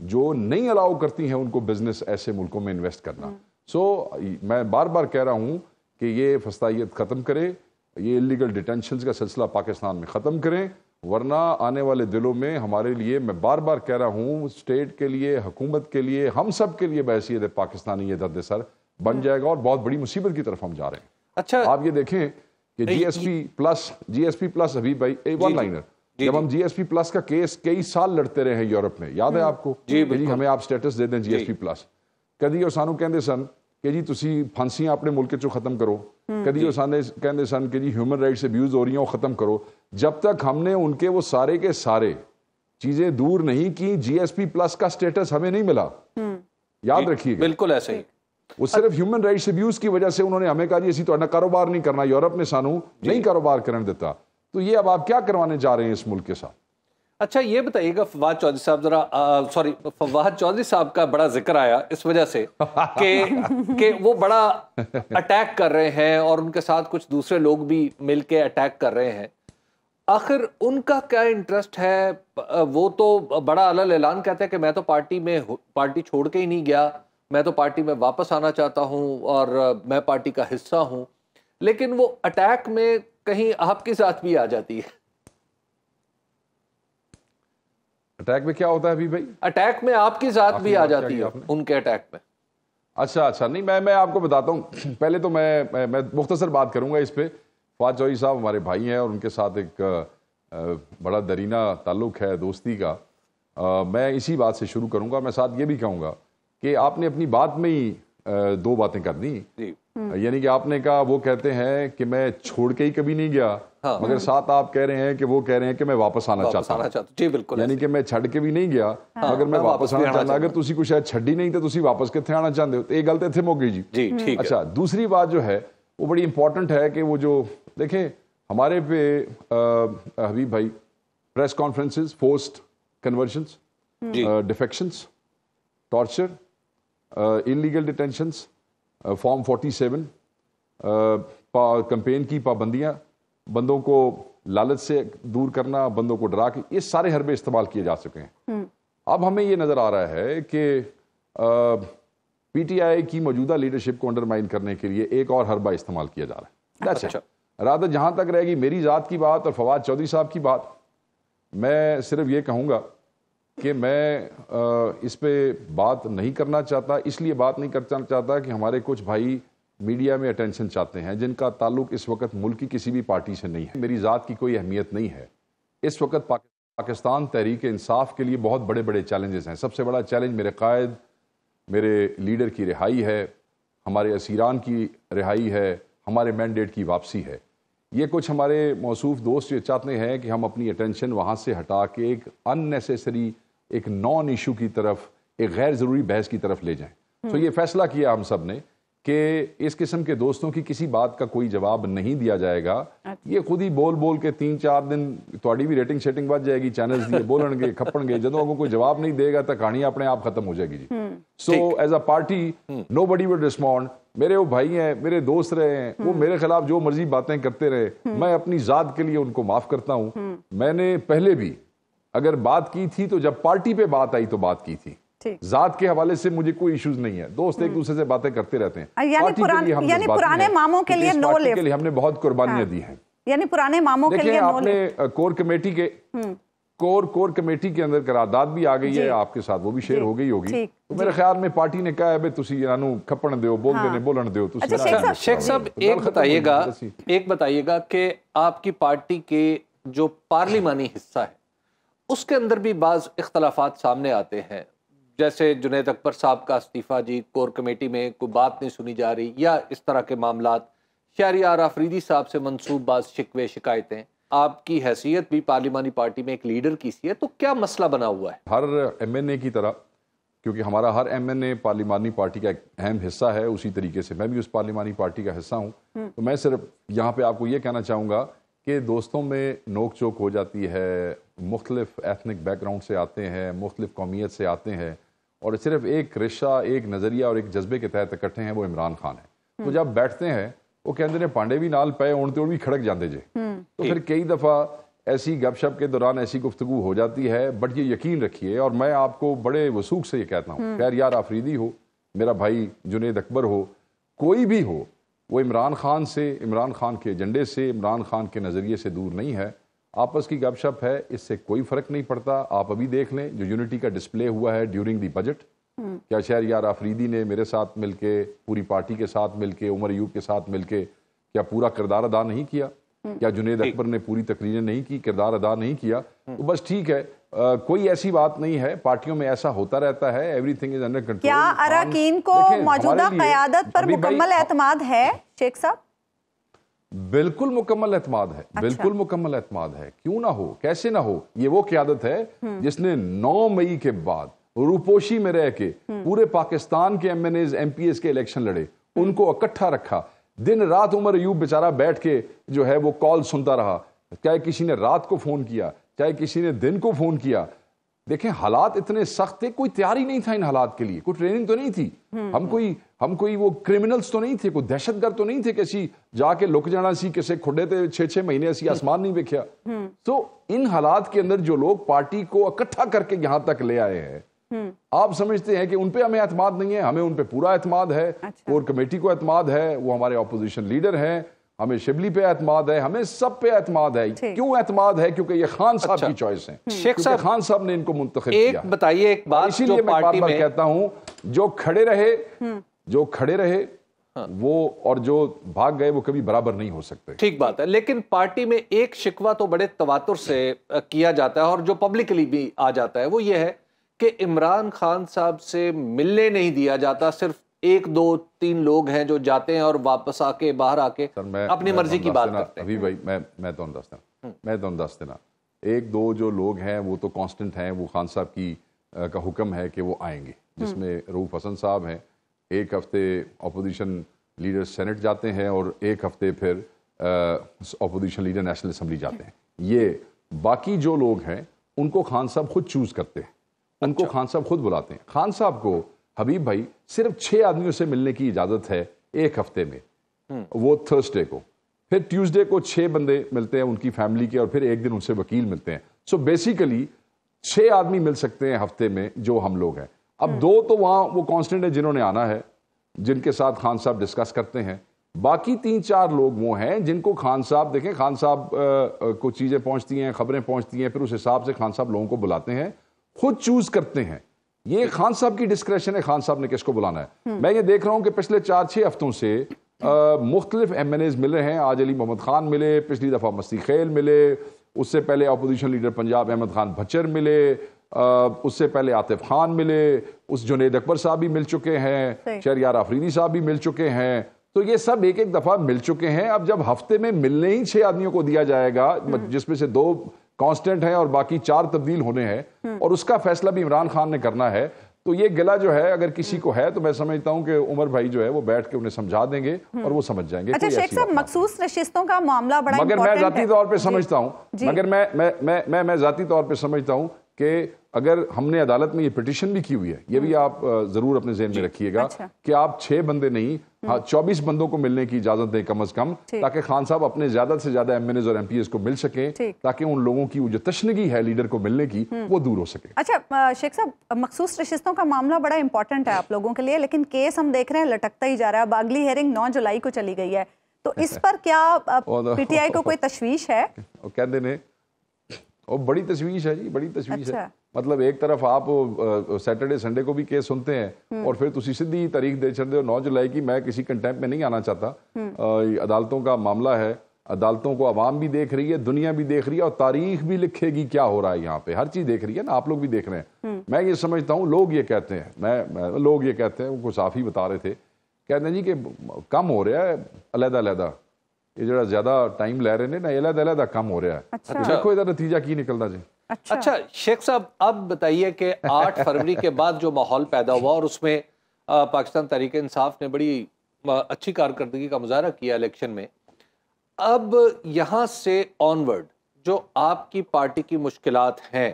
جو نہیں الاؤ کرتی ہیں ان کو بزنس ایسے ملکوں میں انویسٹ کرنا. سو میں بار بار کہہ رہا ہوں کہ یہ فسطائیت ختم کرے, یہ انلیگل ڈیٹینشنز کا سلسلہ پاکستان میں ختم کریں, ورنہ آنے والے دنوں میں ہمارے لیے, میں بار بار کہہ رہا ہوں, اسٹیٹ کے لیے, حکومت کے لیے, ہم سب کے لیے بحیثیت پاکستانی یہ درد سر بن جائے گا اور بہت بڑی مصیبت کی طرف ہم جا رہے ہیں. اچھا آپ یہ دیکھیں کہ جی ایس پی پلس ابھی بھائی ون لائنر, جب ہم جی ایس پی پلس کا کیس کئی سال لڑتے رہے ہیں یورپ میں, یاد ہے آپ کو جی ہمیں آپ سٹیٹس دے دیں جی ایس پی پلس, کدی وہ سانو کہندے سن کہ جی تسی پھانسیاں اپنے ملک چوں ختم کرو, کدی وہ کہندے سن کہ جی ہیومن رائٹس ابیوز ہو رہی ہیں وہ ختم کرو. جب تک ہم نے ان کے وہ سارے کے سارے چیزیں دور نہیں کی, جی ایس پی پلس کا سٹیٹس ہمیں نہیں ملا. یاد رکھیے گا بالکل ایسے ہی, وہ صرف ہیومن رائٹس ابیوز کی وجہ سے انہوں نے ہمیں کہا جی اسی تو کاروبار نہیں کرنا, یورپ نے سانو نہیں کاروبار کرنے دیتا. تو یہ اب آپ کیا کروانے جا رہے ہیں اس ملک کے ساتھ؟ اچھا یہ بتائیے گا فواد چودھری صاحب, ذرا سوری فواد چودھری صاحب کا بڑا ذکر آیا اس وجہ سے کہ وہ بڑا اٹیک کر رہے ہیں اور ان کے ساتھ کچھ دوسرے لوگ بھی مل کے اٹیک کر رہے ہیں. آخر ان کا کیا انٹرسٹ ہے؟ وہ تو بڑا علل اعلان کہتے ہیں کہ میں تو پارٹی چھوڑ کے ہی نہیں گیا, میں تو پارٹی میں واپس آنا چاہتا ہوں اور میں پارٹی کا حصہ ہوں, لیکن وہ اٹیک میں کہیں آپ کی ذات بھی آ جاتی ہے. اٹیک میں کیا ہوتا ہے ابھی بھائی؟ اٹیک میں آپ کی ذات بھی آ جاتی ہے ان کے اٹیک میں. اچھا نہیں, میں آپ کو بتاتا ہوں. پہلے تو میں مختصر بات کروں گا اس پہ. فواد چودھری صاحب ہمارے بھائی ہیں اور ان کے ساتھ ایک بڑا درینہ تعلق ہے دوستی کا. میں اسی بات سے شروع کروں گا. میں ساتھ یہ بھی کہوں گا کہ آپ نے اپنی بات میں ہی دو باتیں کر دی. یعنی کہ آپ نے کہا وہ کہتے ہیں کہ میں چھوڑ کے ہی کبھی نہیں گیا, مگر ساتھ آپ کہہ رہے ہیں کہ وہ کہہ رہے ہیں کہ میں واپس آنا چاہتا ہوں. جی بالکل, یعنی کہ میں چھڑ کے بھی نہیں گیا مگر میں واپس آنا چاہتا. اگر تسی کچھ شاید چھڑی نہیں تو تسی واپس کتنے آنا چاہتے ہو, تو یہ گل تے تھم ہو گئی جی. اچھا دوسری بات جو ہے وہ بڑی امپورٹنٹ ہے کہ وہ جو دیکھیں ہمارے پہ حبیب بھائی press conferences, forced conversions, defections, torture, illegal detentions, form 47, campaign کی پابندیاں, بندوں کو لالچ سے دور کرنا, بندوں کو ڈرا کے, یہ سارے حربے استعمال کیے جا سکے ہیں. اب ہمیں یہ نظر آ رہا ہے کہ پی ٹی آئی کی موجودہ لیڈرشپ کو انڈرمائن کرنے کے لیے ایک اور حربہ استعمال کیا جا رہا ہے. رادہ جہاں تک رہے گی میری ذات کی بات اور فواد چودھری صاحب کی بات, میں صرف یہ کہوں گا کہ میں اس پہ بات نہیں کرنا چاہتا. اس لیے بات نہیں کرنا چاہتا کہ ہمارے کچھ بھائی میڈیا میں اٹینشن چاہتے ہیں جن کا تعلق اس وقت ملک کی کسی بھی پارٹی سے نہیں ہے. میری ذات کی کوئی اہمیت نہیں ہے. اس وقت پاکستان تحریک انصاف کے لیے بہت بڑے بڑے چیلنجز ہیں. سب سے بڑا چیلنج میرے قائد, میرے لیڈر کی رہائی ہے, ہمارے اسیران کی رہائی ہے, ہمارے مینڈیٹ کی واپسی ہے. یہ کچھ ہمارے موصوف دوست یہ چاہتے ہیں کہ ہم اپنی اٹینشن وہاں سے ہٹا کے ایک ان نیسیسری, ایک نان ایشو کی طرف, ایک غیر ضروری بحث کی طرف لے جائیں. تو یہ فیصلہ کیا ہم سب نے کہ اس قسم کے دوستوں کی کسی بات کا کوئی جواب نہیں دیا جائے گا. یہ خود ہی بول کے 3-4 دن تھوڑی بھی ریٹنگ شیٹنگ بچ جائے گی, چینلز دیے بولن گے کھپن گے, جدوں کو کوئی جواب نہیں دے گا تو کہانی اپنے آپ ختم ہو جائے گی جی. So as a party nobody will respond. میرے وہ بھائی ہیں, میرے دوست رہے ہیں, وہ میرے خلاف جو مرضی باتیں کرتے رہے, میں اپنی ذات کے لیے ان کو معاف کرتا ہوں. میں نے پہلے بھی اگر بات کی تھی تو جب پارٹی پہ بات آئی تو بات کی تھی. ذات کے حوالے سے مجھے کوئی ایشوز نہیں ہے. دوست ایک دوسرے سے باتیں کرتے رہتے ہیں. یعنی پرانے ماموں کے لیے نو لفٹ کے لیے ہم نے بہت قربانیاں دی ہیں. یعنی پرانے ماموں کے لیے آپ نے کور کمیٹی کے کور کمیٹی کے اندر قرارداد بھی آ گئی ہے آپ کے ساتھ, وہ بھی شیئر ہو گئی ہوگی. تو میرے خیال میں پارٹی نے کہا ہے بھئی تسی انہوں کھپن دیو, بول دینے بولن دیو. شیخ صاحب ایک بتائیے گا کہ آپ کی پارٹی کے جو پارلیمانی حصہ ہے اس کے اندر بھی بعض اختلافات سامنے آتے ہیں, جیسے جنید اکبر صاحب کا استعفیٰ جی, کور کمیٹی میں کوئی بات نہیں سنی جا رہی, یا اس طرح کے معاملات, شہریار آفریدی صاحب سے منسوب بعض شکوے شکایتیں. آپ کی حیثیت بھی پارلیمانی پارٹی میں ایک لیڈر کی سی ہے, تو کیا مسئلہ بنا ہوا ہے؟ ہر ایم این اے کی طرح, کیونکہ ہمارا ہر ایم این اے پارلیمانی پارٹی کا ایک اہم حصہ ہے, اسی طریقے سے میں بھی اس پارلیمانی پارٹی کا حصہ ہوں. تو میں صرف یہاں پہ آپ کو یہ کہنا چاہوں گا کہ دوستوں میں نوک چوک ہو جاتی ہے, مختلف ایتھنک بیک گراؤنڈ سے آتے ہیں, مختلف قومیت سے آتے ہیں, اور صرف ایک رشہ, ایک نظریہ اور ایک جذبے کے تحت اکٹھے ہیں, وہ عمران خان ہے. تو جب بیٹھتے ہیں وہ کہتے ہیں پانڈے بھی نال پے ہون تے اور بھی کھڑک جاندے جے. تو پھر کئی دفعہ ایسی گپ شپ کے دوران ایسی گفتگو ہو جاتی ہے، بٹ یہ یقین رکھیے، اور میں آپ کو بڑے وثوق سے یہ کہتا ہوں، خیر یار آفریدی ہو، میرا بھائی جنید اکبر ہو، کوئی بھی ہو، وہ عمران خان سے، عمران خان کے ایجنڈے سے، عمران خان کے نظریے سے دور نہیں ہے. آپس کی گپ شپ ہے، اس سے کوئی فرق نہیں پڑتا. آپ ابھی دیکھ لیں جو یونٹی کا ڈسپلے ہوا ہے ڈیورنگ دی بجٹ، کیا شہریار آفریدی نے میرے ساتھ مل کے، پوری پارٹی کے ساتھ مل کے، عمر ایوب کے ساتھ مل کے کیا پورا کردار ادا نہیں کیا؟ کیا جنید اکبر نے پوری تقریریں نہیں کی، کردار ادا نہیں کیا؟ تو بس ٹھیک ہے، کوئی ایسی بات نہیں ہے، پارٹیوں میں ایسا ہوتا رہتا ہے، every thing is under control. کیا اراکین کو موجودہ قیادت پر مکمل اعتماد ہے شیخ صاحب؟ بالکل مکمل اعتماد ہے، بالکل مکمل اعتماد ہے. کیوں نہ ہو، کیسے نہ ہو؟ یہ وہ قیادت ہے جس نے 9 مئی کے بعد روپوشی میں رہ کے پورے پاکستان کے M N As, M P As کے الیکشن لڑے، ان کو اکٹھا رکھا. دن رات عمر ایوب بیچارہ بیٹھ کے جو ہے وہ کال سنتا رہا، چاہے کسی نے رات کو فون کیا، چاہے کسی نے دن کو فون کیا. دیکھیں حالات اتنے سخت تھے، کوئی تیاری نہیں تھا ان حالات کے لیے، کوئی ٹریننگ تو نہیں تھی. ہم کوئی وہ کرمنلز تو نہیں تھے، کوئی دہشت گرد تو نہیں تھے کہ اسی جا کے لک جانا سی کسے کھڈے تے 6 مہینے اسی آسمان نہیں دیکھا. تو ان حالات کے اندر جو لوگ پارٹی کو اکٹھا کر کے یہاں تک لے آئے ہیں، آپ سمجھتے ہیں کہ ان پہ ہمیں اعتماد نہیں ہے؟ ہمیں ان پہ پورا اعتماد ہے. کور کمیٹی کو اعتماد ہے، وہ ہمارے اپوزیشن لیڈر ہیں، ہمیں شبلی پہ اعتماد ہے، ہمیں سب پہ اعتماد ہے. کیوں اعتماد ہے؟ کیونکہ یہ خان صاحب کی چوائس ہے، کیونکہ خان صاحب نے ان کو منتخب کیا. بتائیے ایک بات، اسی لیے میں بار بار کہتا ہوں جو کھڑے رہے وہ اور جو بھاگ گئے وہ کبھی برابر نہیں ہو سکتے. ٹھیک بات ہے، لیکن پارٹی میں ایک شکوہ تو بڑے تواتر سے کیا جاتا ہے اور جو پبلکلی بھی آ جاتا ہے، وہ یہ ہے کہ عمران خان صاحب سے ملنے نہیں دیا جاتا. صرف 1 2 3 لوگ ہیں جو جاتے ہیں اور واپس آ کے باہر آ کے اپنی مرضی کی بات کرتے ہیں. ابھی بھائی میں تو دس دینا 1 2 جو لوگ ہیں وہ تو کانسٹنٹ ہیں، وہ خان صاحب کی کا حکم ہے کہ وہ آئیں گے، جس میں رؤوف حسن صاحب ہیں. 1 ہفتے اپوزیشن لیڈر سینٹ جاتے ہیں اور 1 ہفتے پھر اپوزیشن لیڈر نیشنل اسمبلی جاتے ہیں. یہ باقی جو لوگ ہیں ان کو خان صاحب خود چوز کرتے ہیں، ان کو خان صاحب خود بلاتے ہیں. خان صاحب کو حبیب بھائی صرف 6 آدمیوں سے ملنے کی اجازت ہے 1 ہفتے میں، وہ تھرسڈے کو، پھر ٹیوزڈے کو 6 بندے ملتے ہیں ان کی فیملی کے، اور پھر 1 دن ان سے وکیل ملتے ہیں. سو بیسیکلی 6 آدمی مل سکتے ہیں ہفتے میں جو ہم لوگ ہیں. اب 2 تو وہاں وہ کانسٹنٹ ہے جنہوں نے آنا ہے، جن کے ساتھ خان صاحب ڈسکس کرتے ہیں. باقی 3 4 لوگ وہ ہیں جن کو خان صاحب، دیکھیں خان صاحب کو چیزیں پہنچتی ہیں، خبریں پہنچتی ہیں، پھر اس حساب سے خان صاحب لوگوں کو بلاتے ہیں، خود چوز کرتے ہیں. یہ خان صاحب کی ڈسکریشن ہے، خان صاحب نے کس کو بلانا ہے. میں یہ دیکھ رہا ہوں کہ پچھلے 4 6 ہفتوں سے مختلف ایم این ایز مل رہے ہیں. آج علی محمد خان ملے، پچھلی دفعہ مستی خیل ملے، اس سے پہلے اپوزیشن لیڈر پنجاب احمد خان بھچر ملے، اس سے پہلے عاطف خان ملے، اس جنید اکبر صاحب بھی مل چکے ہیں، شہریار آفریدی صاحب بھی مل چکے ہیں. تو یہ سب 1 دفعہ مل چکے ہیں. اب جب ہفتے میں ملنے ہی 6 آدمیوں کو دیا جائے گا، جس میں سے 2 کانسٹنٹ ہیں اور باقی 4 تبدیل ہونے ہیں، اور اس کا فیصلہ بھی عمران خان نے کرنا ہے، تو یہ گلا جو ہے اگر کسی کو ہے تو میں سمجھتا ہوں کہ عمر بھائی جو ہے وہ بیٹھ کے انہیں سمجھا دیں گے اور وہ سمجھ جائیں گے. اچھا شیخ صاحب، مخصوص نشستوں کا معاملہ بڑا مگر میں ذاتی طور پہ سمجھتا ہوں، مگر میں ذاتی طور پہ سمجھتا ہوں کہ اگر ہم نے عدالت میں یہ پٹیشن بھی کی ہوئی ہے، یہ بھی آپ ضرور اپنے ذہن میں رکھیے گا کہ آپ 6 بندے نہیں، 24 بندوں کو ملنے کی اجازت دیں کم از کم، تاکہ خان صاحب اپنے زیادہ سے زیادہ ایم این ایز اور ایم پی ایز کو مل سکیں، تاکہ ان لوگوں کی جو تشنگی ہے لیڈر کو ملنے کی وہ دور ہو سکے. اچھا شیخ صاحب، مخصوص نشستوں کا معاملہ بڑا امپورٹنٹ ہے آپ لوگوں کے لیے، لیکن کیس ہم دیکھ رہے ہیں لٹکتا ہی جا رہا ہے. باغلی ہیرنگ 9 جولائی کو چلی گئی ہے، تو اس پر کیا پی ٹی آئی کو کوئی تشویش ہے؟ کہتے ہیں بڑی تشویش ہے جی، بڑی تشویش ہے. مطلب ایک طرف آپ سیٹرڈے سنڈے کو بھی کیس سنتے ہیں اور پھر تسی سیدھی تاریخ دے چھڑ دے 9 جولائی کی. میں کسی کنٹیمپ میں نہیں آنا چاہتا. عدالتوں کا معاملہ ہے، عدالتوں کو عوام بھی دیکھ رہی ہے، دنیا بھی دیکھ رہی ہے، اور تاریخ بھی لکھے گی کیا ہو رہا ہے یہاں پہ. ہر چیز دیکھ رہی ہے نا، آپ لوگ بھی دیکھ رہے ہیں. میں یہ سمجھتا ہوں لوگ یہ کہتے ہیں، لوگ یہ کہتے ہیں، وہ کو صافی بتا رہے تھے، کہتے ہیں جی کہ کم ہو رہا ہے علیحدہ علیحدہ، یہ جڑا زیادہ ٹائم لے رہے ہیں نا، علیحدہ علیحدہ کم ہو رہا ہے. دیکھو ادھر نتیجہ کی نکلتا جی. اچھا شیخ صاحب، اب بتائیے کہ 8 فروری کے بعد جو ماحول پیدا ہوا اور اس میں پاکستان تحریک انصاف نے بڑی اچھی کارکردگی کا مظاہرہ کیا الیکشن میں، اب یہاں سے آنورڈ جو آپ کی پارٹی کی مشکلات ہیں،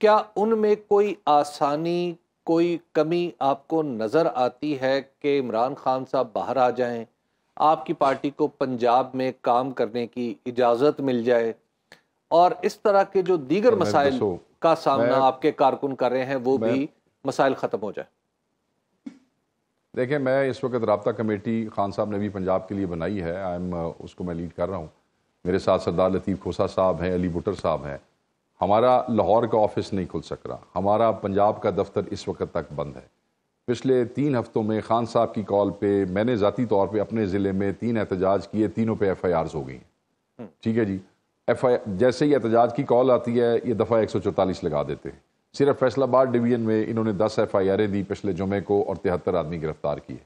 کیا ان میں کوئی آسانی، کوئی کمی آپ کو نظر آتی ہے کہ عمران خان صاحب باہر آ جائیں، آپ کی پارٹی کو پنجاب میں کام کرنے کی اجازت مل جائے، اور اس طرح کے جو دیگر مسائل کا سامنا میں آپ کے کارکن کر رہے ہیں وہ بھی مسائل ختم ہو جائے؟ دیکھیں، میں اس وقت رابطہ کمیٹی خان صاحب نے بھی پنجاب کے لیے بنائی ہے، اس کو میں لیڈ کر رہا ہوں. میرے ساتھ سردار لطیف کھوسا صاحب ہیں، علی بٹر صاحب ہیں. ہمارا لاہور کا آفس نہیں کھل سک رہا، ہمارا پنجاب کا دفتر اس وقت تک بند ہے. پچھلے 3 ہفتوں میں خان صاحب کی کال پہ میں نے ذاتی طور پہ اپنے ضلع میں 3 احتجاج کیے، تینوں پہ FIRs ہو گئی ہیں. ٹھیک ہے جی، جیسے ہی احتجاج کی کال آتی ہے یہ دفعہ 144 لگا دیتے ہیں. صرف فیصل آباد ڈویژن میں انہوں نے 10 FIRیں دی پچھلے جمعے کو اور 73 آدمی گرفتار کیے.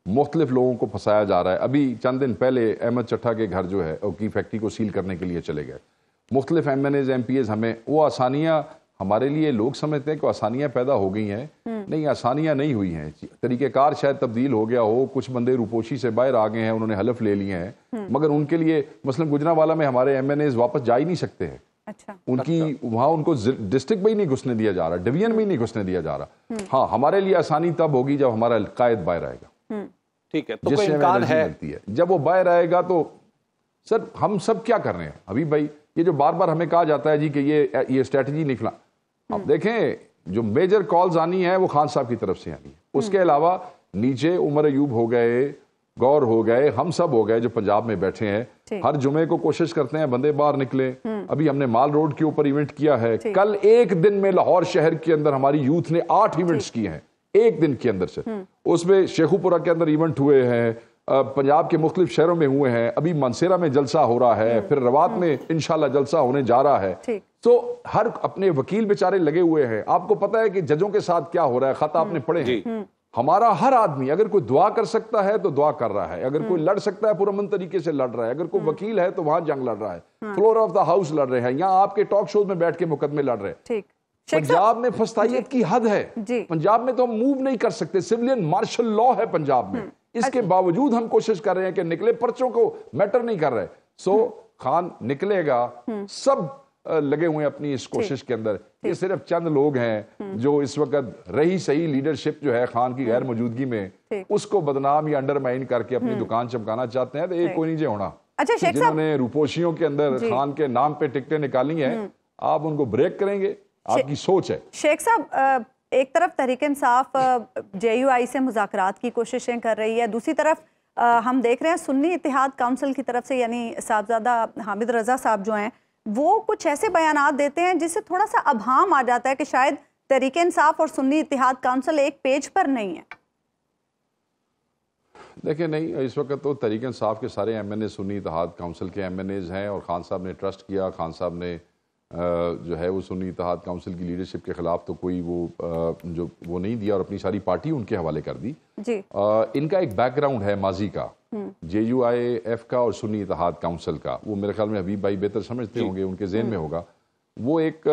مختلف لوگوں کو پھنسایا جا رہا ہے. ابھی چند دن پہلے احمد چٹھا کے گھر جو ہے کی فیکٹری کو سیل کرنے کے لیے چلے گئے. مختلف MNAs MPs ہمیں وہ آسانیاں ہمارے لیے لوگ سمجھتے ہیں کہ آسانیاں پیدا ہو گئی ہیں. نہیں، آسانیاں نہیں ہوئی ہیں. طریقہ کار شاید تبدیل ہو گیا ہو، کچھ بندے روپوشی سے باہر آ گئے ہیں، انہوں نے حلف لے لیے ہیں، مگر ان کے لیے مثلا گجرانوالہ میں ہمارے MNAs واپس جا ہی نہیں سکتے ہیں. ان کی وہاں ان کو ڈسٹرکٹ میں ہی نہیں گھسنے دیا جا رہا، ڈویژن میں ہی نہیں گھسنے دیا جا رہا. ہاں، ہمارے لیے آسانی تب ہوگی جب ہمارا قائد باہر آئے گا. ٹھیک ہے، تو کوئی امکان ہے جب وہ باہر آئے گا تو سر ہم سب کیا کر رہے ہیں حبیب بھائی؟ یہ جو بار بار ہمیں کہا جاتا ہے جی کہ یہ اسٹریٹجی نکلا، اب دیکھیں جو میجر کالز آنی ہے وہ خان صاحب کی طرف سے آنی ہے. اس کے علاوہ نیچے عمر ایوب ہو گئے، گور ہو گئے، ہم سب ہو گئے جو پنجاب میں بیٹھے ہیں. ہر جمعے کو کوشش کرتے ہیں بندے باہر نکلے. ابھی ہم نے مال روڈ کے اوپر ایونٹ کیا ہے. کل ایک دن میں لاہور شہر کے اندر ہماری یوتھ نے 8 ایونٹس کیے ہیں ایک دن کے اندر سے. اس میں شیخو پورہ کے اندر ایونٹ ہوئے ہیں، پنجاب کے مختلف شہروں میں ہوئے ہیں، ابھی منصیرہ میں جلسہ ہو رہا ہے، پھر روات میں انشاءاللہ جلسہ ہونے جا رہا ہے. تو ہر اپنے وکیل بیچارے لگے ہوئے ہیں. آپ کو پتا ہے کہ ججوں کے ساتھ کیا ہو رہا ہے، خط آپ نے پڑھے ہیں. ہمارا ہر آدمی اگر کوئی دعا کر سکتا ہے تو دعا کر رہا ہے، اگر کوئی لڑ سکتا ہے پرامن طریقے سے لڑ رہا ہے، اگر کوئی وکیل ہے تو وہاں جنگ لڑ رہا ہے، فلور آف دا ہاؤس لڑ رہے ہیں، یہاں آپ کے ٹاک شوز میں بیٹھ کے مقدمے لڑ رہے ہیں. پنجاب میں فسطائیت کی حد ہے. پنجاب میں تو ہم موو نہیں کر سکتے، سیولین مارشل لا ہے پنجاب میں. اس کے باوجود ہم کوشش کر رہے ہیں کہ نکلے، پرچوں کو میٹر نہیں کر رہے. سو خان نکلے گا، سب لگے ہوئے ہیں اپنی اس کوشش کے اندر. یہ صرف چند لوگ ہیں جو اس وقت رہی صحیح لیڈرشپ جو ہے خان کی غیر موجودگی میں اس کو بدنام یا انڈرمائن کر کے اپنی دکان چمکانا چاہتے ہیں. تو ایک کوئی نہیں ہونا جنہوں نے روپوشیوں کے اندر خان کے نام پہ ٹکٹیں نکالی ہیں، آپ ان کو بریک کریں گے. آپ کی سوچ ہے. شیخ صاحب، ایک طرف تحریک انصاف JUI سے مذاکرات کی کوششیں کر رہی ہے، دوسری طرف ہم دیکھ رہے ہیں سنی اتحاد کونسل کی طرف سے یعنی صاحبزادہ حامد رضا صاحب جو ہیں وہ کچھ ایسے بیانات دیتے ہیں جس سے تھوڑا سا ابہام آ جاتا ہے کہ شاید تحریک انصاف اور سنی اتحاد کونسل ایک پیج پر نہیں ہے. دیکھیں، نہیں، اس وقت تو تحریک انصاف کے سارے MNA سنی اتحاد کونسل کے MNAs ہیں، اور خان صاحب نے ٹرسٹ کیا. خان صاحب نے جو ہے وہ سنی اتحاد کونسل کی لیڈرشپ کے خلاف تو کوئی وہ نہیں دیا اور اپنی ساری پارٹی ان کے حوالے کر دی. ان کا ایک بیک گراؤنڈ ہے ماضی کا، JUIF کا اور سنی اتحاد کونسل کا. وہ میرے خیال میں حبیب بھائی بہتر سمجھتے ہوں گے، ان کے ذہن میں ہوگا. وہ ایک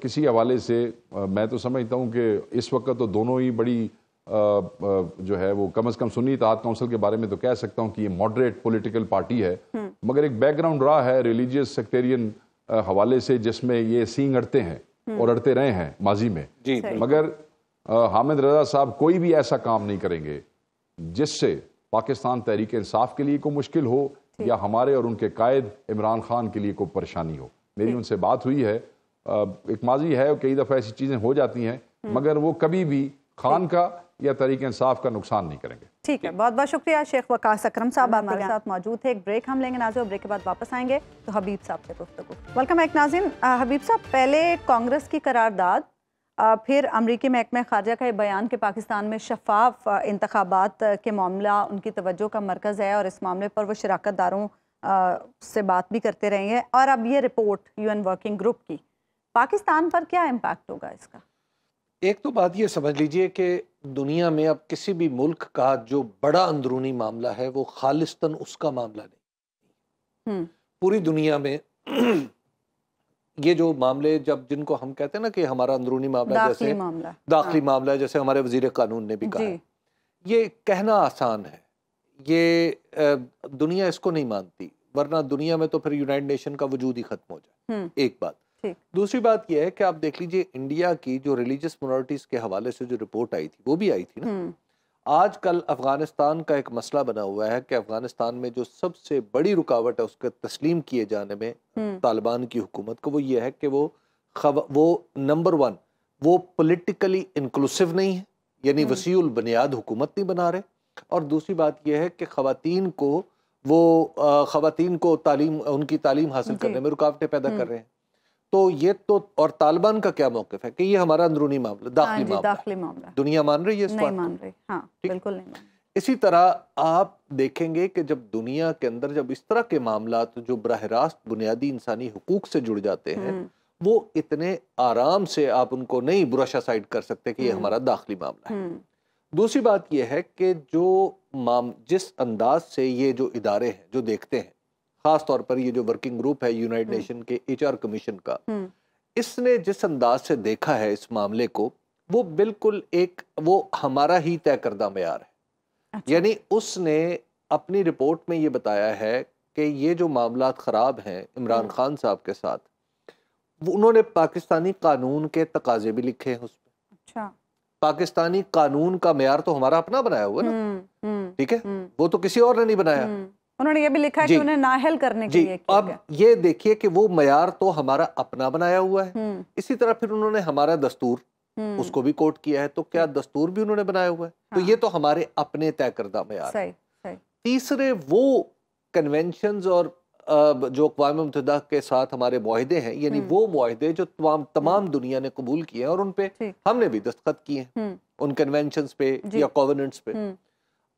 کسی حوالے سے میں تو سمجھتا ہوں کہ اس وقت تو دونوں ہی بڑی جو ہے وہ کم از کم سنی اتحاد کونسل کے بارے میں تو کہہ سکتا ہوں کہ یہ ماڈریٹ پولیٹیکل پارٹی ہے، مگر ایک بیک گراؤنڈ رہا ہے ریلیجیس سیکٹیرین حوالے سے جس میں یہ سینگ اڑتے ہیں اور اڑتے رہے ہیں ماضی میں. مگر حامد رضا صاحب کوئی بھی ایسا کام نہیں کریں گے جس سے پاکستان تحریک انصاف کے لیے کوئی مشکل ہو یا ہمارے اور ان کے قائد عمران خان کے لیے کوئی پریشانی ہو. میری ان سے بات ہوئی ہے، ایک ماضی ہے، کئی دفعہ ایسی چیزیں ہو جاتی ہیں، مگر وہ کبھی بھی خان کا یا تحریک انصاف کا نقصان نہیں کریں گے. ٹھیک ہے، بہت بہت شکریہ شیخ وقاص اکرم صاحب ہمارے ساتھ موجود تھے. ایک بریک ہم لیں گے ناظرین، بریک کے بعد واپس آئیں گے تو حبیب صاحب سے گفتگو. ویلکم بیک ناظرین. حبیب صاحب، پہلے کانگریس کی قرارداد، پھر امریکی محکمہ خارجہ کا یہ بیان کہ پاکستان میں شفاف انتخابات کے معاملہ ان کی توجہ کا مرکز ہے اور اس معاملے پر وہ شراکت داروں سے بات بھی کرتے رہے ہیں، اور اب یہ رپورٹ UN ورکنگ گروپ کی، پاکستان پر کیا امپیکٹ ہوگا اس کا؟ ایک تو بات یہ سمجھ لیجئے کہ دنیا میں اب کسی بھی ملک کا جو بڑا اندرونی معاملہ ہے وہ خالصتاً اس کا معاملہ نہیں. پوری دنیا میں یہ جو معاملے جن کو ہم کہتے ہیں نا کہ ہمارا اندرونی معاملہ جیسے داخلی معاملہ ہے، جیسے ہمارے وزیر قانون نے بھی کہا ہے، یہ کہنا آسان ہے، یہ دنیا اس کو نہیں مانتی، ورنہ دنیا میں تو پھر یونائٹڈ نیشن کا وجود ہی ختم ہو جائے. ایک بات. دوسری بات یہ ہے کہ آپ دیکھ لیجئے انڈیا کی جو ریلیجس منورٹیز کے حوالے سے جو رپورٹ آئی تھی وہ بھی آئی تھی نا. آج کل افغانستان کا ایک مسئلہ بنا ہوا ہے کہ افغانستان میں جو سب سے بڑی رکاوٹ ہے اس کے تسلیم کیے جانے میں طالبان کی حکومت کو، وہ یہ ہے کہ وہ نمبر 1 وہ پولیٹیکلی انکلوسیو نہیں ہے، یعنی وسیع البنیاد حکومت نہیں بنا رہے، اور دوسری بات یہ ہے کہ خواتین کو تعلیم، ان کی تعلیم حاصل کرنے میں رکاوٹیں پیدا کر رہے ہیں۔ تو یہ تو، اور طالبان کا کیا موقف ہے کہ یہ ہمارا اندرونی معاملہ، داخلی معاملہ، دنیا مان رہی ہے اس بات کو؟ نہیں مان رہی، ہاں بالکل نہیں مان رہی۔ اسی طرح آپ دیکھیں گے کہ جب دنیا کے اندر جب اس طرح کے معاملات جو براہ راست بنیادی انسانی حقوق سے جڑ جاتے ہیں، وہ اتنے آرام سے آپ ان کو نہیں برش اسائڈ کر سکتے کہ یہ ہمارا داخلی معاملہ ہے۔ دوسری بات یہ ہے کہ جس انداز سے یہ جو ادارے ہیں جو دیکھتے ہیں، خاص طور پر یہ جو ورکنگ گروپ ہے یونائٹڈ نیشن کے HR کمیشن کا، اس نے جس انداز سے دیکھا ہے اس معاملے کو، وہ بالکل وہ ہمارا ہی طے کردہ معیار ہے۔ یعنی اس نے اپنی رپورٹ میں یہ بتایا ہے کہ یہ جو معاملات خراب ہیں عمران خان صاحب کے ساتھ، انہوں نے پاکستانی قانون کے تقاضے بھی لکھے ہیں اس میں۔ اچھا، پاکستانی قانون کا معیار تو ہمارا اپنا بنایا ہوا ہے نا، ٹھیک ہے، وہ تو کسی اور نے نہیں بنایا۔ انہوں نے یہ بھی لکھا ہے کہ انہیں نااہل کرنے کے لیے کیا اب یہ دیکھیے کہ وہ معیار تو ہمارا اپنا بنایا ہوا ہے۔ اسی طرح پھر انہوں نے ہمارا دستور، اس کو بھی کوٹ کیا ہے، تو کیا دستور بھی انہوں نے بنایا ہوا ہے؟ تو یہ تو ہمارے اپنے طے کردہ معیار ہے۔ تیسرے وہ کنونشنز اور جو اقوام متحدہ کے ساتھ ہمارے معاہدے ہیں، یعنی وہ معاہدے جو تمام دنیا نے قبول کیے ہیں اور ان پہ ہم نے بھی دستخط کیے ہیں، ان کنونشنز پہ یا کووننٹس پہ،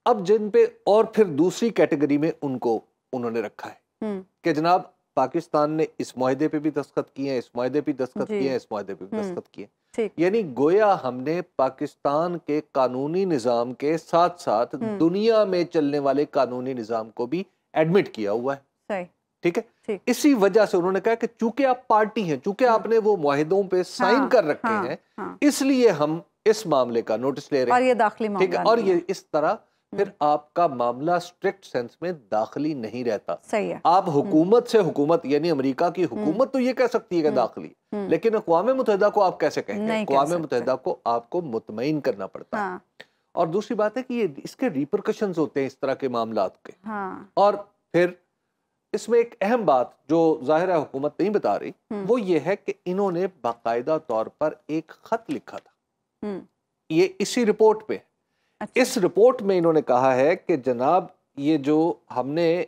اب جن پہ، اور پھر دوسری کیٹیگری میں ان کو انہوں نے رکھا ہے کہ جناب پاکستان نے اس معاہدے پہ بھی دستخط کیے ہیں، اس معاہدے پہ دستخط کیے ہیں، اس معاہدے پہ بھی دستخط کیے ہیں، یعنی گویا ہم نے پاکستان کے قانونی نظام کے ساتھ ساتھ دنیا میں چلنے والے قانونی نظام کو بھی ایڈمٹ کیا ہوا ہے، ٹھیک ہے۔ اسی وجہ سے انہوں نے کہا کہ چونکہ آپ پارٹی ہیں، چونکہ آپ نے وہ معاہدوں پہ سائن کر رکھے ہیں، اس لیے ہم اس معاملے کا نوٹس لے رہے ہیں، اور یہ داخلی معاملہ، اور یہ اس طرح پھر آپ کا معاملہ اسٹرکٹ سینس میں داخلی نہیں رہتا۔ صحیح ہے، آپ حکومت سے حکومت، یعنی امریکہ کی حکومت تو یہ کہہ سکتی ہے کہ داخلی، لیکن اقوام متحدہ کو آپ کیسے کہیں گے؟ اقوام متحدہ کو آپ کو مطمئن کرنا پڑتا ہے۔ اور دوسری بات ہے کہ یہ اس کے ریپرکشنز ہوتے ہیں اس طرح کے معاملات کے، اور پھر اس میں ایک اہم بات جو ظاہر ہے حکومت نہیں بتا رہی، وہ یہ ہے کہ انہوں نے باقاعدہ طور پر ایک خط لکھا تھا، یہ اسی رپورٹ پہ، اس رپورٹ میں انہوں نے کہا ہے کہ جناب یہ جو ہم نے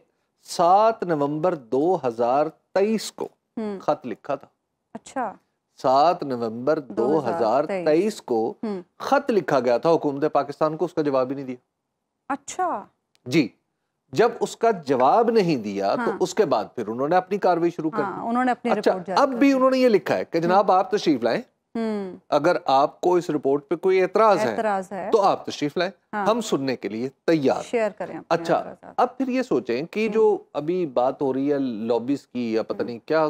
7 نومبر 2023 کو خط لکھا تھا، اچھا 7 نومبر 2023 کو خط لکھا گیا تھا حکومت پاکستان کو، اس کا جواب ہی نہیں دیا۔ اچھا جی، جب اس کا جواب نہیں دیا تو اس کے بعد پھر انہوں نے اپنی کارروائی شروع کر دی۔ انہوں نے اپنی رپورٹ جاری، اب بھی انہوں نے یہ لکھا ہے کہ جناب آپ تشریف لائیں، اگر آپ کو اس رپورٹ پہ کوئی اعتراض ہے تو آپ تشریف لائیں، ہم سننے کے لیے تیار، شیئر کریں۔ اچھا، اب پھر یہ سوچیں کہ جو ابھی بات ہو رہی ہے لابیز کی یا پتہ نہیں کیا،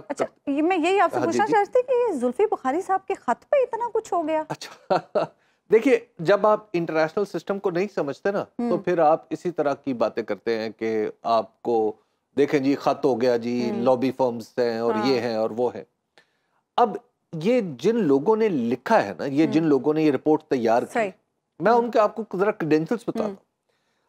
میں یہی آپ سے پوچھنا چاہتی کہ زلفی بخاری صاحب کے خط پہ اتنا کچھ ہو گیا؟ اچھا دیکھیے، جب آپ انٹرنیشنل سسٹم کو نہیں سمجھتے نا تو پھر آپ اسی طرح کی باتیں کرتے ہیں کہ آپ کو دیکھیں جی خط ہو گیا جی، لابی فرمز ہیں اور یہ ہیں اور وہ ہے۔ اب یہ جن لوگوں نے لکھا ہے نا، یہ جن لوگوں نے یہ رپورٹ تیار کی، میں ان کے آپ کو ذرا کریڈینشلز بتاتا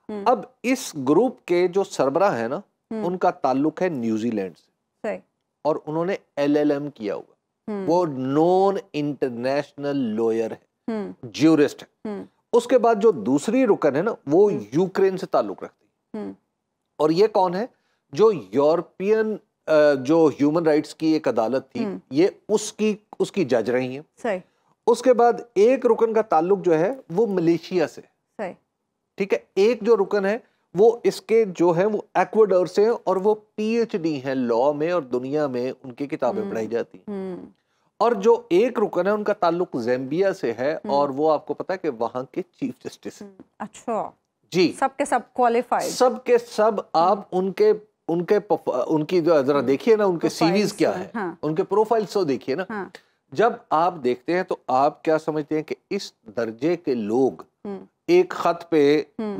ہوں۔ اب اس گروپ کے جو سربراہ ہیں نا، ان کا تعلق ہے نیوزی لینڈ سے، اور انہوں نے LLM کیا ہوا، وہ نون انٹرنیشنل لوئر ہے، جیورسٹ ہے۔ اس کے بعد جو دوسری رکن ہے نا، وہ یوکرین سے تعلق رکھتی ہے، اور یہ کون ہے؟ جو یورپین جو ہیومن رائٹس کی ایک عدالت تھی، یہ اس کی جج رہی ہیں۔ اس کے بعد ایک رکن کا تعلق جو ہے وہ ملیشیا سے، ٹھیک ہے، ایک جو رکن ہے وہ اس کے جو ہے وہ ایکواڈور سے، اور وہ PhD ہیں لاء میں، اور دنیا میں ان کی کتابیں پڑھائی جاتی ہیں۔ اور جو ایک رکن ہے ان کا تعلق زیمبیا سے ہے، اور وہ آپ کو پتا ہے کہ وہاں کے چیف جسٹس ہیں۔ اچھا جی، سب کے سب کوالیفائڈ، سب کے سب، آپ ان کی ذرا دیکھیے نا، ان کے CVs کیا ہے، ان کے پروفائلز تو دیکھیے نا۔ جب آپ دیکھتے ہیں تو آپ کیا سمجھتے ہیں کہ اس درجے کے لوگ ایک خط پہ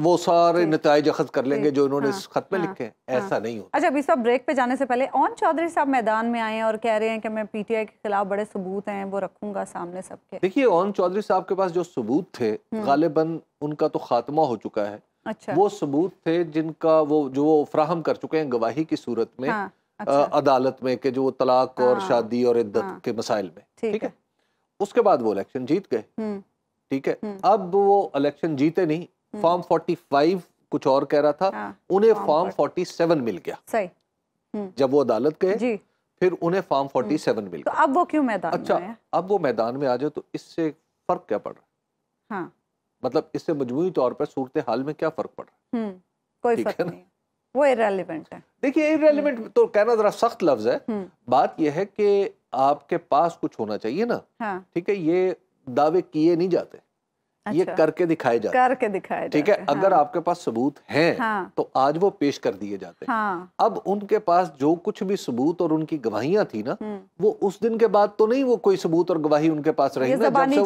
وہ سارے نتائج اخذ کر لیں گے جو انہوں نے اس خط میں لکھے ہیں. ایسا نہیں ہوتا. اچھا اس وقت بریک پہ جانے سے پہلے اون چودھری صاحب میدان میں آئے ہیں اور کہہ رہے ہیں کہ میں پی ٹی آئی کے خلاف بڑے ثبوت ہیں وہ رکھوں گا سامنے سب کے. دیکھیے اون چودھری صاحب کے پاس جو ثبوت تھے غالباً ان کا تو خاتمہ ہو چکا ہے. اچھا. وہ ثبوت تھے جن کا وہ فراہم کر چکے ہیں گواہی کی صورت میں عدالت میں کہ جو طلاق اور شادی اور عدت کے مسائل میں. ٹھیک ہے. اس کے بعد وہ الیکشن جیت گئے. ٹھیک ہے. اب وہ الیکشن جیتے نہیں. فارم 45 کچھ اور کہہ رہا تھا, انہیں فارم 47 مل گیا. صحیح. جب وہ عدالت گئے پھر انہیں فارم 47 مل گیا. تو اب وہ کیوں میدان میں آئے؟ اب وہ میدان میں آ جائے تو اس سے فرق کیا پڑ رہا ہے؟ مطلب اس سے مجموعی طور پر صورتحال میں کیا فرق پڑ رہا ہے؟ کوئی فرق نہیں. وہ irrelevant ہے. دیکھیے irrelevant تو کہنا ذرا سخت لفظ ہے. بات یہ ہے کہ آپ کے پاس کچھ ہونا چاہیے نا. ٹھیک ہے. یہ دعوے کیے نہیں جاتے, یہ کر کے دکھائے جاتے. ٹھیک ہے. اگر آپ کے پاس ثبوت ہیں تو آج وہ پیش کر دیے جاتے. اب ان کے پاس جو کچھ بھی ثبوت اور ان کی گواہیاں تھی نا, وہ اس دن کے بعد تو نہیں وہ کوئی ثبوت اور گواہی ان کے پاس رہی نا. زبانی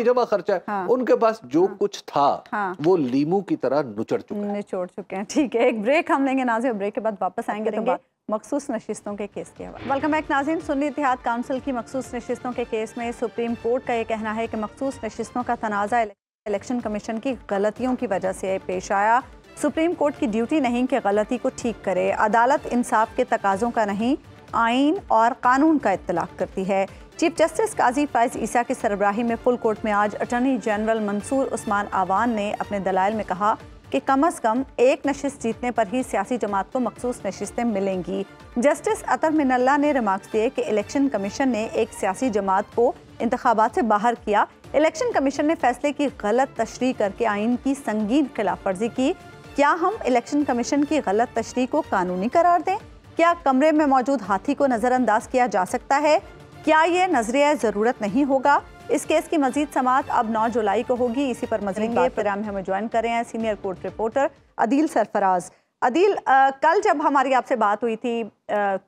جمع خرچہ ہے. ان کے پاس جو کچھ تھا وہ لیمو کی طرح نچوڑ چکے ہیں. ٹھیک ہے. ایک بریک ہم لیں گے ناظرین, بریک کے بعد واپس آئیں گے مخصوص نشستوں کے کیس کے حوالے. ویلکم بیک ناظرین. سنی اتحاد کونسل کی مخصوص نشستوں کے کیس میں سپریم کورٹ کا یہ کہنا ہے کہ مخصوص نشستوں کا تنازع الیکشن کمیشن کی غلطیوں کی وجہ سے پیش آیا. سپریم کورٹ کی ڈیوٹی نہیں کہ غلطی کو ٹھیک کرے. عدالت انصاف کے تقاضوں کا نہیں, آئین اور قانون کا اطلاق کرتی ہے. چیف جسٹس قاضی فائز عیسیٰ کی سربراہی میں فل کورٹ میں آج اٹارنی جنرل منصور عثمان آوان نے اپنے دلائل میں کہا کہ کم از کم ایک نشست جیتنے پر ہی سیاسی جماعت کو مخصوص نشستیں ملیں گی. جسٹس عطر من اللہ نے ریمارکس دیے کہ الیکشن کمیشن نے ایک سیاسی جماعت کو انتخابات سے باہر کیا. الیکشن کمیشن نے فیصلے کی غلط تشریح کر کے آئین کی سنگین خلاف ورزی کی. کیا ہم الیکشن کمیشن کی غلط تشریح کو قانونی قرار دیں؟ کیا کمرے میں موجود ہاتھی کو نظر انداز کیا جا سکتا ہے؟ کیا یہ نظریہ ضرورت نہیں ہوگا؟ اس کیس کی مزید سماعت اب 9 جولائی کو ہوگی. اسی پر مزید پروگرام میں ہمیں جوائن کر رہے ہیں سینئر کورٹ رپورٹر عدیل سرفراز. عدیل, کل جب ہماری آپ سے بات ہوئی تھی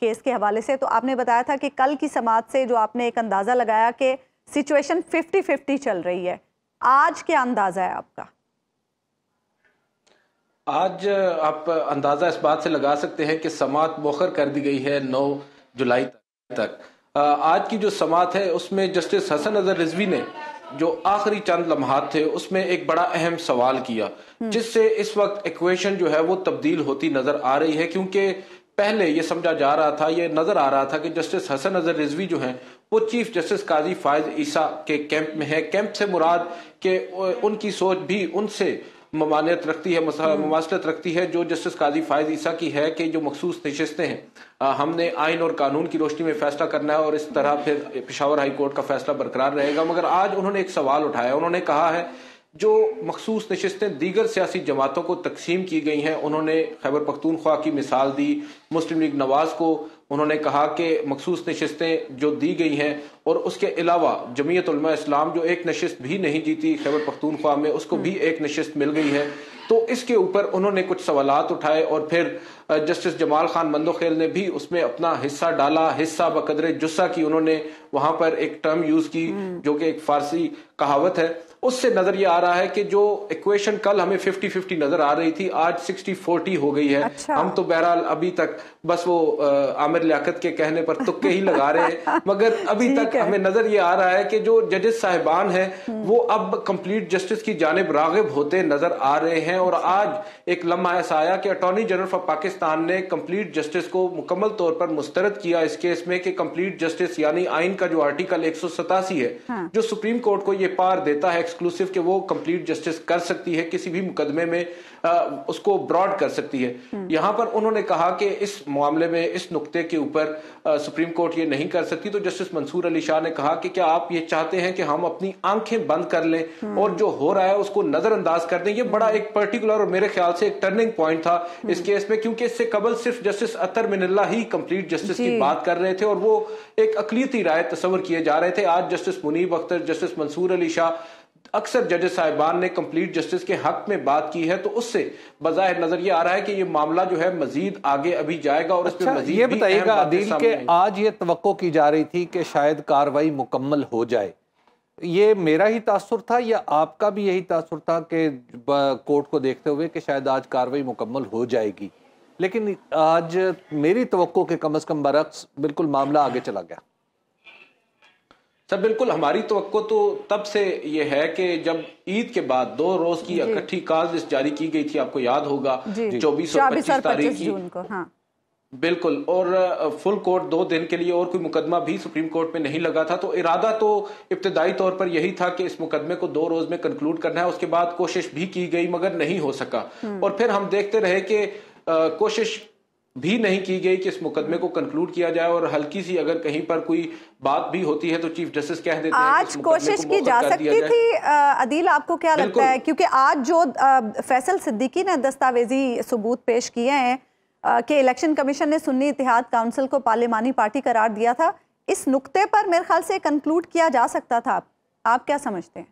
کیس کے حوالے سے تو آپ نے بتایا تھا کہ کل کی سماعت سے جو آپ نے ایک اندازہ لگایا کہ سچویشن 50-50 چل رہی ہے. آج کیا اندازہ ہے آپ کا؟ آج آپ اندازہ اس بات سے لگا سکتے ہیں کہ سماعت مؤخر کر دی گئی ہے 9 جولائی تک. آج کی جو سماعت ہے اس میں جسٹس حسن اظہر رضوی نے جو آخری چند لمحات تھے اس میں ایک بڑا اہم سوال کیا, جس سے اس وقت ایکویشن جو ہے وہ تبدیل ہوتی نظر آ رہی ہے. کیونکہ پہلے یہ سمجھا جا رہا تھا, یہ نظر آ رہا تھا کہ جسٹس حسن اظہر رضوی جو ہیں وہ چیف جسٹس قاضی فائز عیسیٰ کے کیمپ میں ہے. کیمپ سے مراد کہ ان کی سوچ بھی ان سے ممانعت رکھتی ہے, مماثلت رکھتی ہے جو جسٹس قاضی فائز عیسیٰ کی ہے کہ جو مخصوص نشستیں ہیں ہم نے آئین اور قانون کی روشنی میں فیصلہ کرنا ہے اور اس طرح پھر پشاور ہائی کورٹ کا فیصلہ برقرار رہے گا. مگر آج انہوں نے ایک سوال اٹھایا. انہوں نے کہا ہے جو مخصوص نشستیں دیگر سیاسی جماعتوں کو تقسیم کی گئی ہیں, انہوں نے خیبر پختونخوا کی مثال دی, مسلم لیگ نواز کو انہوں نے کہا کہ مخصوص نشستیں جو دی گئی ہیں اور اس کے علاوہ جمعیت علماء اسلام جو ایک نشست بھی نہیں جیتی خیبر پختونخوا میں, اس کو بھی ایک نشست مل گئی ہے. تو اس کے اوپر انہوں نے کچھ سوالات اٹھائے اور پھر جسٹس جمال خان مندوخیل نے بھی اس میں اپنا حصہ ڈالا. حصہ بقدر جسہ کی انہوں نے وہاں پر ایک ٹرم یوز کی جو کہ ایک فارسی کہاوت ہے. اس سے نظر یہ آ رہا ہے کہ جو ایکویشن کل ہمیں 50-50 نظر آ رہی تھی آج 60-40 ہو گئی ہے. ہم تو بہرحال ابھی تک بس وہ عامر لیاقت کے کہنے پر تکے ہی لگا رہے ہیں, مگر ابھی تک ہمیں نظر یہ آ رہا ہے کہ جو ججز صاحبان ہیں وہ اب کمپلیٹ جسٹس کی جانب راغب ہوتے نظر آ رہے ہیں. اور آج ایک لمحہ ایسا آیا کہ اٹارنی جنرل آف پاکستان نے کمپلیٹ جسٹس کو مکمل طور پر مسترد کیا اس کیس میں کہ کمپلیٹ جسٹس یعنی آئین کا جو آرٹیکل 187 ہے جو سپریم کورٹ کو یہ پار دیتا ہے ایکسکلوسیو کہ وہ کمپلیٹ جسٹس کر سکتی ہے کسی بھی مقدمے میں اس کو براڈ کر سکتی ہے. یہاں پر انہوں نے کہا کہ اس معاملے میں اس نقطے کے اوپر سپریم کورٹ یہ نہیں کر سکتی. تو جسٹس منصور علی شاہ نے کہا کہ کیا آپ یہ چاہتے ہیں کہ ہم اپنی آنکھیں بند کر لیں اور جو ہو رہا ہے اس کو نظر انداز کر دیں. یہ بڑا ایک پرٹیکولر اور میرے خیال سے ایک ٹرننگ پوائنٹ تھا اس کیس میں, کیونکہ اس سے قبل صرف جسٹس عطر من اللہ ہی کمپلیٹ جسٹس کی بات کر رہے تھے اور وہ ایک اقلیتی رائے تصور کیے جا رہے تھے. آج جسٹس منیب اختر, جسٹس منصور علی شاہ, اکثر ججز صاحبان نے کمپلیٹ جسٹس کے حق میں بات کی ہے. تو اس سے بظاہر نظر یہ آ رہا ہے کہ یہ معاملہ جو ہے مزید آگے ابھی جائے گا. اور اس پہ مزید یہ بتائیے گا عدیل کہ آج یہ توقع کی جا رہی تھی کہ شاید کاروائی مکمل ہو جائے, یہ میرا ہی تاثر تھا یا آپ کا بھی یہی تاثر تھا کہ کورٹ کو دیکھتے ہوئے کہ شاید آج کارروائی مکمل ہو جائے گی، لیکن آج میری توقع کے کم از کم برعکس بالکل معاملہ آگے چلا گیا؟ سر بالکل، ہماری توقع تو تب سے یہ ہے کہ جب عید کے بعد 2 روز کی اکٹھی کال لسٹ جاری کی گئی تھی، آپ کو یاد ہوگا 24 اور 25 تاریخ کی، بالکل، اور فل کورٹ 2 دن کے لیے اور کوئی مقدمہ بھی سپریم کورٹ میں نہیں لگا تھا، تو ارادہ تو ابتدائی طور پر یہی تھا کہ اس مقدمے کو 2 روز میں کنکلوڈ کرنا ہے۔ اس کے بعد کوشش بھی کی گئی مگر نہیں ہو سکا، اور پھر ہم دیکھتے رہے کہ کوشش بھی نہیں کی گئی کہ اس مقدمے کو کنکلوڈ کیا جائے، اور ہلکی سی اگر کہیں پر کوئی بات بھی ہوتی ہے تو چیف جسٹس کہہ دیتے ہیں آج کوشش کی جا سکتی تھی۔ عدیل، آپ کو کیا لگتا ہے، کیونکہ آج جو فیصل صدیقی نے دستاویزی ثبوت پیش کیے ہیں کہ الیکشن کمیشن نے سنی اتحاد کونسل کو پارلیمانی پارٹی قرار دیا تھا، اس نقطے پر میرے خیال سے کنکلوڈ کیا جا سکتا تھا، آپ کیا سمجھتے ہیں؟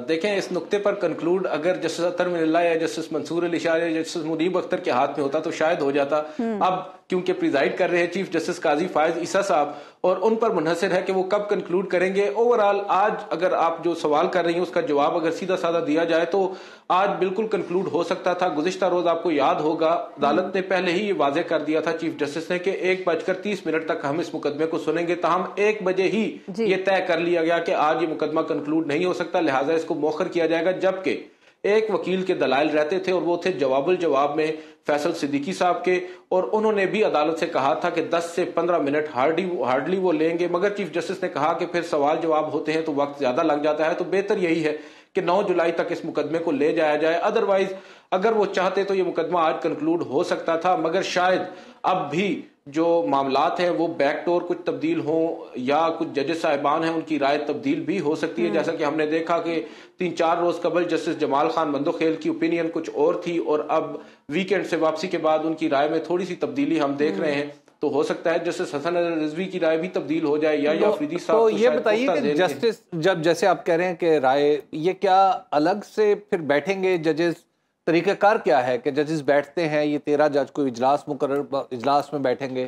دیکھیں، اس نقطے پر کنکلوڈ اگر جسٹس اطہر من اللہ یا جسٹس منصور علی شاہ یا جسٹس منیب اختر کے ہاتھ میں ہوتا تو شاید ہو جاتا۔ اب کیونکہ پریزائڈ کر رہے ہیں چیف جسٹس قاضی فائز عیسیٰ صاحب، اور ان پر منحصر ہے کہ وہ کب کنکلوڈ کریں گے۔ اوورآل آج اگر آپ جو سوال کر رہی ہیں اس کا جواب اگر سیدھا سادہ دیا جائے تو آج بالکل کنکلوڈ ہو سکتا تھا۔ گزشتہ روز آپ کو یاد ہوگا عدالت نے پہلے ہی یہ واضح کر دیا تھا چیف جسٹس نے کہ 1:30 تک ہم اس مقدمے کو سنیں گے، تاہم 1 بجے ہی یہ طے کر لیا گیا کہ آج یہ مقدمہ کنکلوڈ نہیں ہو سکتا، لہٰذا اس کو مؤخر کیا جائے گا، جبکہ ایک وکیل کے دلائل رہتے تھے اور وہ تھے جواب الجواب میں فیصل صدیقی صاحب کے، اور انہوں نے بھی عدالت سے کہا تھا کہ 10 سے 15 منٹ ہارڈلی وہ لیں گے، مگر چیف جسٹس نے کہا کہ پھر سوال جواب ہوتے ہیں تو وقت زیادہ لگ جاتا ہے، تو بہتر یہی ہے کہ 9 جولائی تک اس مقدمے کو لے جایا جائے۔ ادروائز اگر وہ چاہتے تو یہ مقدمہ آج کنکلوڈ ہو سکتا تھا، مگر شاید اب بھی جو معاملات ہیں وہ بیک ڈور کچھ تبدیل ہوں یا کچھ ججز صاحبان ہیں ان کی رائے تبدیل بھی ہو سکتی ہے، جیسا کہ ہم نے دیکھا کہ 3-4 روز قبل جسٹس جمال خان بندوخیل کی اوپینین کچھ اور تھی، اور اب ویکینڈ سے واپسی کے بعد ان کی رائے میں تھوڑی سی تبدیلی ہم دیکھ رہے ہیں، تو ہو سکتا ہے جسٹس حسن رضوی کی رائے بھی تبدیل ہو جائے یا فریدی صاحب۔ تو یہ بتائیے کہ جسٹس جب جیسے آپ کہہ رہے ہیں کہ رائے، یہ کیا الگ سے پھر بیٹھیں گے ججز؟ طریقہ کار کیا ہے کہ ججز بیٹھتے ہیں، یہ 13 جج کو اجلاس میں بیٹھیں گے،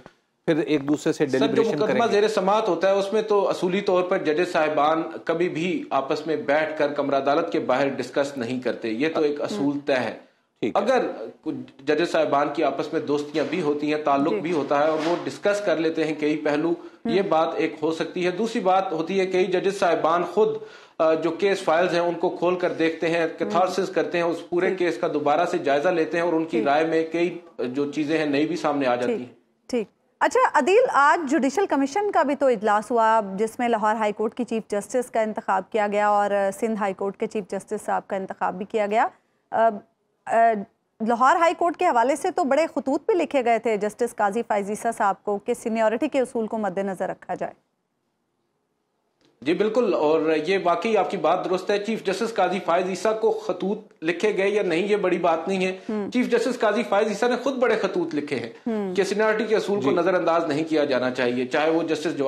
پھر ایک دوسرے سے ڈیلیبریشن کریں گے؟ مقدمہ زیر سماعت ہوتا ہے، اس میں تو اصولی طور پر ججز صاحبان کبھی بھی آپس میں بیٹھ کر کمرہ عدالت کے باہر ڈسکس نہیں کرتے، یہ تو ایک اصول طے ہے۔ اگر ججز صاحبان کی آپس میں دوستیاں بھی ہوتی ہیں، تعلق بھی ہوتا ہے اور وہ ڈسکس کر لیتے ہیں کئی پہلو، یہ بات ایک ہو سکتی ہے۔ دوسری بات ہوتی ہے کئی ججز صاحبان خود جو کیس فائلز ہیں ان کو کھول کر دیکھتے ہیں، کیتھارسس کرتے ہیں، اس پورے کیس کا دوبارہ سے جائزہ لیتے ہیں، اور ان کی رائے میں کئی جو چیزیں ہیں نئی بھی سامنے آ جاتی ہیں۔ ٹھیک، اچھا عدیل، آج جوڈیشل کمیشن کا بھی تو اجلاس ہوا جس میں لاہور ہائی کورٹ کی چیف جسٹس کا انتخاب کیا گیا اور سندھ ہائی کورٹ کے چیف جسٹس صاحب کا انتخاب بھی کیا گیا۔ لاہور ہائی کورٹ کے حوالے سے تو بڑے خطوط بھی لکھے گئے تھے جسٹس قاضی فائز عیسیٰ صاحب کو کہ سینیورٹی کے اصول کو مد نظر رکھا جائے۔ جی بالکل، اور یہ واقعی آپ کی بات درست ہے، چیف جسٹس قاضی فائز عیسیٰ کو خطوط لکھے گئے یا نہیں یہ بڑی بات نہیں ہے، چیف جسٹس قاضی فائز عیسیٰ نے خود بڑے خطوط لکھے ہیں کہ سینیورٹی کے اصول کو نظر انداز نہیں کیا جانا چاہیے، چاہے وہ جسٹس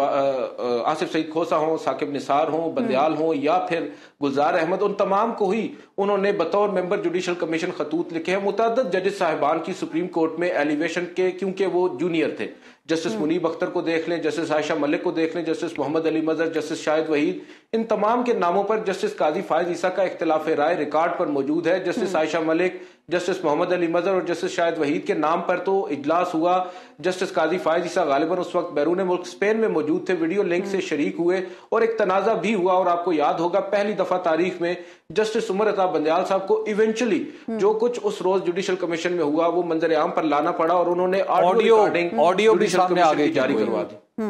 آصف سعید کھوسہ ہوں، ثاقب نثار ہوں، بندیال ہوں یا پھر گلزار احمد، ان تمام کو ہی انہوں نے بطور ممبر جوڈیشل کمیشن خطوط لکھے ہیں۔ متعدد ججز صاحبان کی سپریم کورٹ میں ایلیویشن کے، کیونکہ وہ جونیئر تھے، جسٹس منیب اختر کو دیکھ لیں، جسٹس عائشہ ملک کو دیکھ لیں، جسٹس محمد علی مظہر، جسٹس شاہد وحید، ان تمام کے ناموں پر جسٹس قاضی فائز عیسیٰ کا اختلاف رائے ریکارڈ پر موجود ہے۔ جسٹس عائشہ ملک، جسٹس محمد علی مظہر اور جسٹس شاہد وحید کے نام پر تو اجلاس ہوا۔ جسٹس قاضی فائز عیسیٰ غالباً اس وقت بیرون ملک اسپین میں موجود تھے، ویڈیو لنک سے شریک ہوئے اور ایک تنازع بھی ہوا، اور آپ کو یاد ہوگا پہلی دفعہ تاریخ میں جسٹس عمر عطا بندیال صاحب کو ایونچولی جو کچھ اس روز جوڈیشل کمیشن میں ہوا وہ منظر عام پر لانا پڑا، اور انہوں نے آڈیو بھی سامنے آ گئی جاری کروا دی۔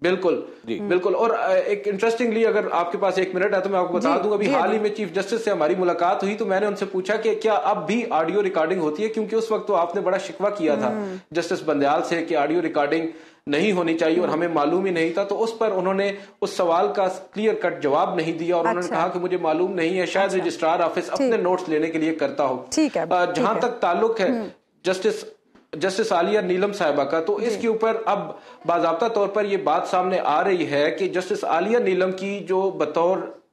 بالکل بالکل، اور ایک انٹرسٹنگلی اگر آپ کے پاس 1 منٹ ہے تو میں آپ کو بتا دوں، ابھی حال ہی میں چیف جسٹس سے ہماری ملاقات ہوئی تو میں نے ان سے پوچھا کہ کیا اب بھی آڈیو ریکارڈنگ ہوتی ہے، کیونکہ اس وقت تو آپ نے بڑا شکوہ کیا تھا جسٹس بندیال سے کہ آڈیو ریکارڈنگ نہیں ہونی چاہیے اور ہمیں معلوم ہی نہیں تھا، تو اس پر انہوں نے اس سوال کا کلیئر کٹ جواب نہیں دیا، اور انہوں نے کہا کہ مجھے معلوم نہیں ہے، شاید رجسٹرار آفس اپنے نوٹس لینے کے لیے کرتا ہو۔ جہاں تک تعلق ہے جسٹس عالیہ نیلم صاحبہ کا، تو اس کے اوپر اب باضابطہ طور پر یہ بات سامنے آ رہی ہے کہ جسٹس عالیہ نیلم کی جو بطور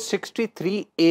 63A